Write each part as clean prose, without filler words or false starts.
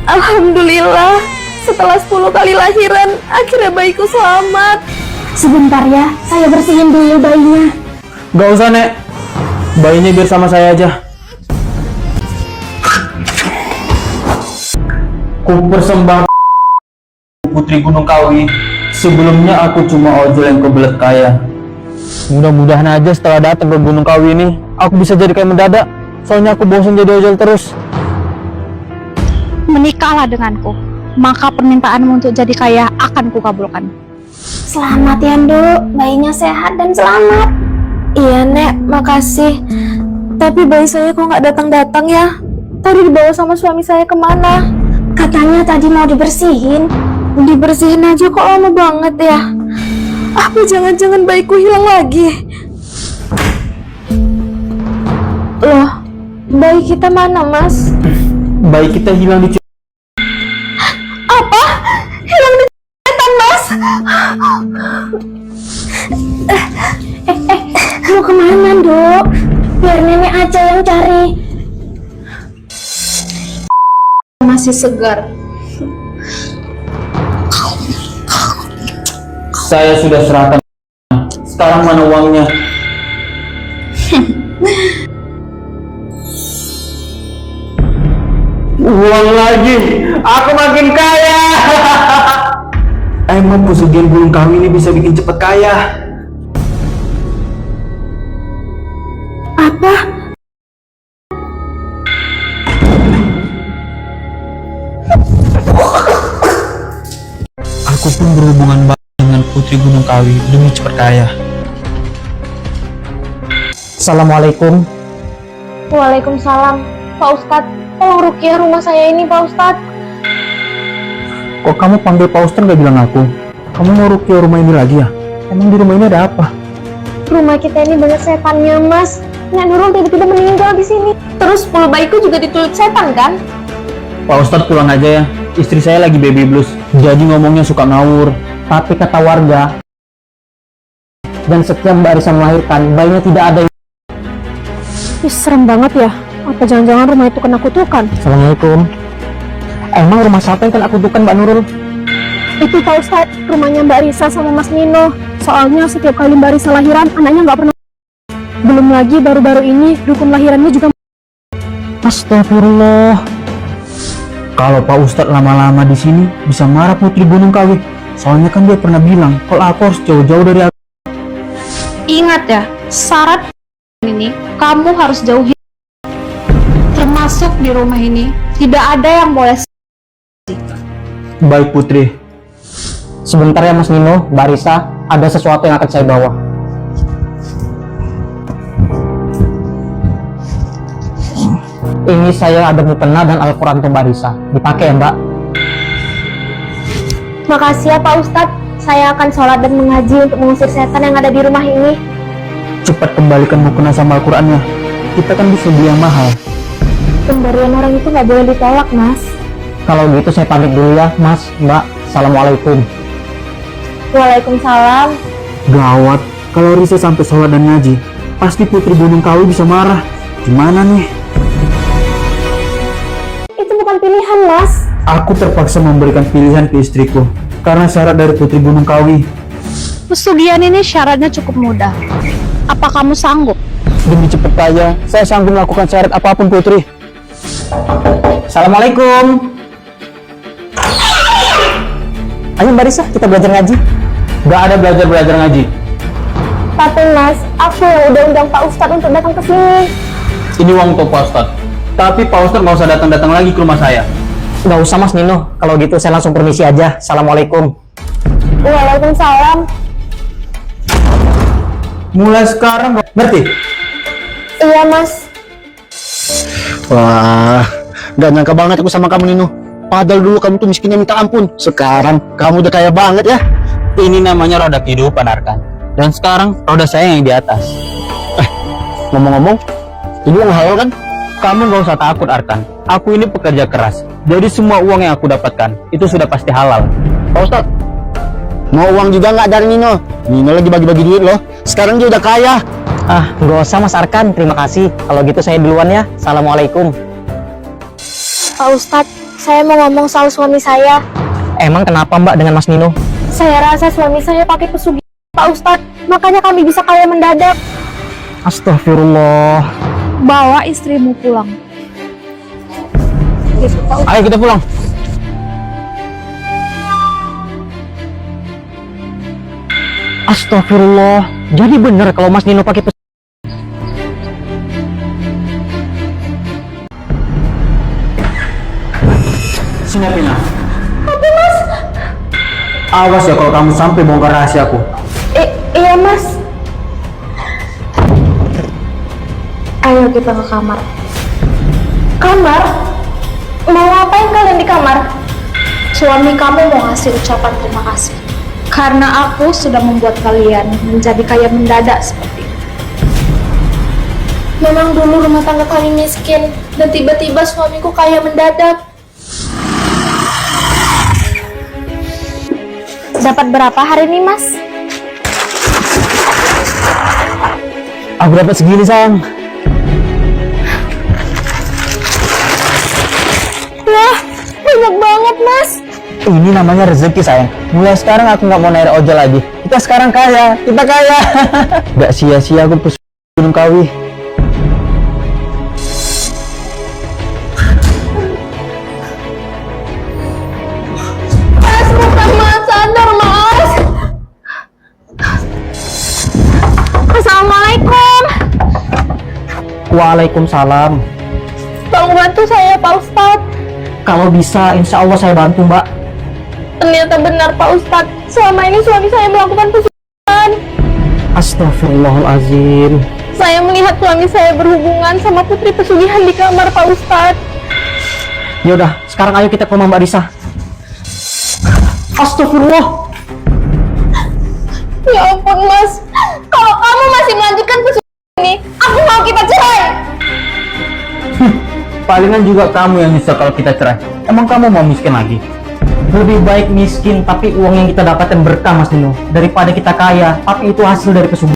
Alhamdulillah, setelah 10 kali lahiran, akhirnya bayiku selamat. Sebentar ya, saya bersihin dulu bayinya. Gak usah, Nek. Bayinya biar sama saya aja. Ku persembahkan Putri Gunung Kawi. Sebelumnya aku cuma ojol yang kebelet kaya. Mudah-mudahan aja setelah datang ke Gunung Kawi ini, aku bisa jadi kayak mendadak. Soalnya aku bosan jadi ojol terus. Menikahlah denganku, maka permintaanmu untuk jadi kaya akan kukabulkan. Selamat ya, Nduk. Bayinya sehat dan selamat. Iya, Nek, makasih. Tapi bayi saya kok nggak datang-datang ya? Tadi dibawa sama suami saya kemana? Katanya tadi mau dibersihin. Dibersihin aja kok lama banget ya? Apa jangan-jangan bayiku hilang lagi? Loh, bayi kita mana, Mas? Bayi kita hilang di Apa? Hilang di cetan, Mas? Mau kemana, Nduk? Biar nenek aja yang cari. Masih segar. Saya sudah serahkan. Sekarang mana uangnya? Uang lagi. Aku makin kaya. Emang pesugihan Gunung Kawi ini bisa bikin cepet kaya? Apa? Aku pun berhubungan baik dengan Putri Gunung Kawi demi cepat kaya. Assalamualaikum. Waalaikumsalam. Pak Ustadz, tolong ruqyah rumah saya ini, Pak Ustadz. Kok kamu panggil Pak Ustadz gak bilang aku? Kamu mau ruqyah rumah ini lagi ya? Emang di rumah ini ada apa? Rumah kita ini banyak setannya, Mas. Nek Nurul tiba-tiba meninggal di sini. Terus 10 bayiku juga diculik setan, kan? Pak Ustadz pulang aja ya. Istri saya lagi baby blues, jadi ngomongnya suka ngawur. Tapi kata warga, dan setiap barisan melahirkan, bayinya tidak ada yang... Ih, serem banget ya. Apa jangan-jangan rumah itu kena kutukan? Assalamualaikum. Emang rumah siapa yang kena kutukan, Mbak Nurul? Itu Pak Ustadz, rumahnya Mbak Risa sama Mas Nino. Soalnya setiap kali Mbak Risa lahiran, anaknya nggak pernah. Belum lagi baru-baru ini, dukun lahirannya juga. Astagfirullah. Kalau Pak Ustadz lama-lama di sini bisa marah Putri Gunung Kawi. Soalnya kan dia pernah bilang kalau aku harus jauh-jauh dari aku. Ingat ya, syarat ini kamu harus jauhi. Termasuk di rumah ini tidak ada yang boleh. Baik Putri. Sebentar ya Mas Nino, Mbak Risa, ada sesuatu yang akan saya bawa. Ini saya ada mukena dan Al-Quran untuk Mbak Risa. Dipakai ya Mbak? Makasih ya Pak Ustadz. Saya akan sholat dan mengaji untuk mengusir setan yang ada di rumah ini. Cepat kembalikan mukena sama Al-Qurannya. Kita kan bisa beli yang mahal. Pemberian orang itu nggak boleh ditolak, Mas. Kalau gitu saya pamit dulu ya Mas, Mbak. Assalamualaikum. Waalaikumsalam. Gawat, kalau Risa sampai sholat dan ngaji, pasti Putri Gunung Kawi bisa marah. Gimana nih? Itu bukan pilihan, Mas. Aku terpaksa memberikan pilihan ke istriku karena syarat dari Putri Gunung Kawi. Pesugihan ini syaratnya cukup mudah. Apa kamu sanggup? Demi cepat kaya, saya sanggup melakukan syarat apapun Putri. Assalamualaikum. Ayo Mbak Risa, kita belajar ngaji. Gak ada belajar ngaji. Tapi Mas, aku yang udah undang Pak Ustadz untuk datang ke sini. Ini uang untuk Pak Ustadz. Tapi Pak Ustadz nggak usah datang-datang lagi ke rumah saya. Nggak usah Mas Nino. Kalau gitu saya langsung permisi aja. Assalamualaikum. Waalaikumsalam. Mulai sekarang ngerti? Iya Mas. Wah, gak nyangka banget aku sama kamu Nino. Padahal dulu kamu tuh miskinnya minta ampun. Sekarang kamu udah kaya banget ya. Ini namanya roda kehidupan Arkan. Dan sekarang roda saya yang di atas. Ngomong-ngomong, ini uang halal kan? Kamu nggak usah takut Arkan. Aku ini pekerja keras. Jadi semua uang yang aku dapatkan itu sudah pasti halal. Pak Ustadz, mau uang juga nggak dari Nino? Nino lagi bagi-bagi duit loh. Sekarang dia udah kaya. Ah, nggak usah Mas Arkan. Terima kasih. Kalau gitu saya duluan ya. Assalamualaikum. Pak Ustadz, Saya mau ngomong soal suami saya. Emang kenapa Mbak dengan Mas Nino? Saya rasa suami saya pakai pesugihan Pak Ustadz, makanya kami bisa kaya mendadak. Astagfirullah. Bawa istrimu pulang. Ayo kita pulang. Astagfirullah. Jadi benar kalau Mas Nino pakai Sini Pina. Tapi Mas, Awas ya kalau kamu sampai bongkar rahasiaku. iya Mas. Ayo kita ke kamar. Kamar? Mau ngapain kalian di kamar? Suami kamu mau ngasih ucapan terima kasih. Karena aku sudah membuat kalian menjadi kaya mendadak seperti ini. Memang dulu rumah tangga kami miskin, dan tiba-tiba suamiku kaya mendadak. Dapat berapa hari ini, Mas? Aku dapat segini sayang. Wah, banyak banget, Mas. Ini namanya rezeki sayang. Mulai sekarang aku nggak mau naik ojol lagi. Kita sekarang kaya, kita kaya. Gak sia-sia aku pesugihan Gunung Kawi. Mas, bukan Mas, sadar Mas. Assalamualaikum. Waalaikumsalam. Tolong bantu saya, Pak Ustadz. Kalau bisa, insya Allah saya bantu Mbak. Ternyata benar, Pak Ustadz. Selama ini suami saya melakukan pesugihan. Astagfirullahalazim. Saya melihat suami saya berhubungan sama putri pesugihan di kamar, Pak Ustadz. Yaudah, sekarang ayo kita ke rumah Mbak Risa. Astagfirullah. Ya ampun, Mas. Kalau kamu masih melanjutkan pesugihan ini, aku mau kita cerai. Palingan juga kamu yang nyesel kalau kita cerai. Emang kamu mau miskin lagi? Lebih baik miskin tapi uang yang kita dapatkan berkah Mas Nino, daripada kita kaya tapi itu hasil dari pesugihan.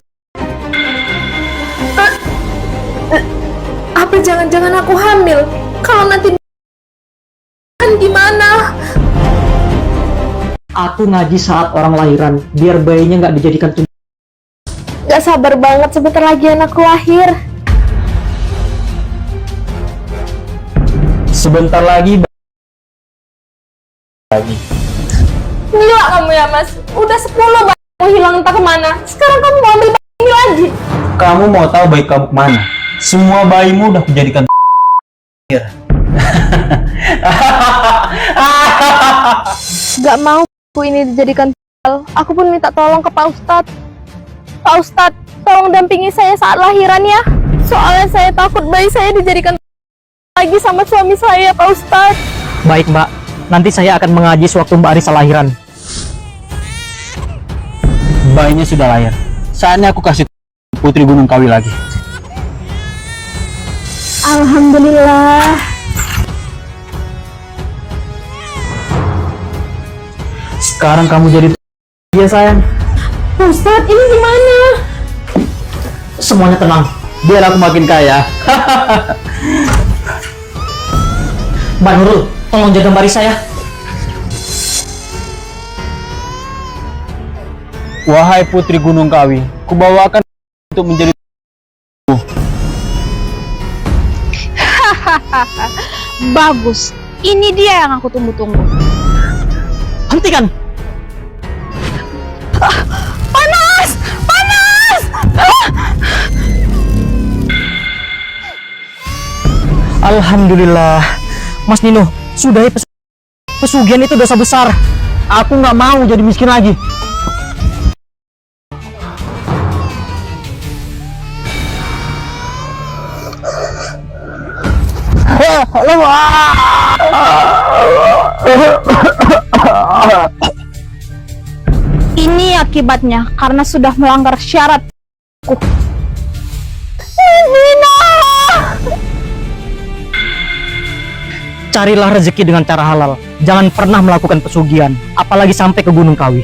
Apa jangan-jangan aku hamil? Kalau nanti kan gimana? Aku ngaji saat orang lahiran, biar bayinya nggak dijadikan tumbal. Gak sabar banget sebentar lagi anakku lahir. Sebentar lagi. Gila kamu ya, Mas. Udah 10 bayi hilang entah kemana. Sekarang kamu mau ambil bayi ini lagi. Kamu mau tahu bayi kamu kemana? Semua bayimu udah kujadikan. Gak mau aku ini dijadikan tumbal. Aku pun minta tolong ke Pak Ustadz. Pak Ustadz, tolong dampingi saya saat lahiran ya. Soalnya saya takut bayi saya dijadikan lagi sama suami saya, Pak Ustadz. Baik Mbak, nanti saya akan mengaji sewaktu Mbak Arisa lahiran. Bayinya sudah lahir. Saatnya aku kasih Putri Gunung Kawi lagi. Alhamdulillah. Sekarang kamu jadi dia sayang. Pak Ustadz, ini gimana? Semuanya tenang, biar aku makin kaya. Mbak Nurul, tolong jaga Mbak Risa ya. Wahai Putri Gunung Kawi, kubawakan untuk menjadi. Bagus. Ini dia yang aku tunggu-tunggu. Hentikan! Panas! Panas! Alhamdulillah. Mas Nino, sudahi pesugihan itu dosa besar. Aku nggak mau jadi miskin lagi. Ini akibatnya karena sudah melanggar syarat. Carilah rezeki dengan cara halal. Jangan pernah melakukan pesugihan, apalagi sampai ke Gunung Kawi.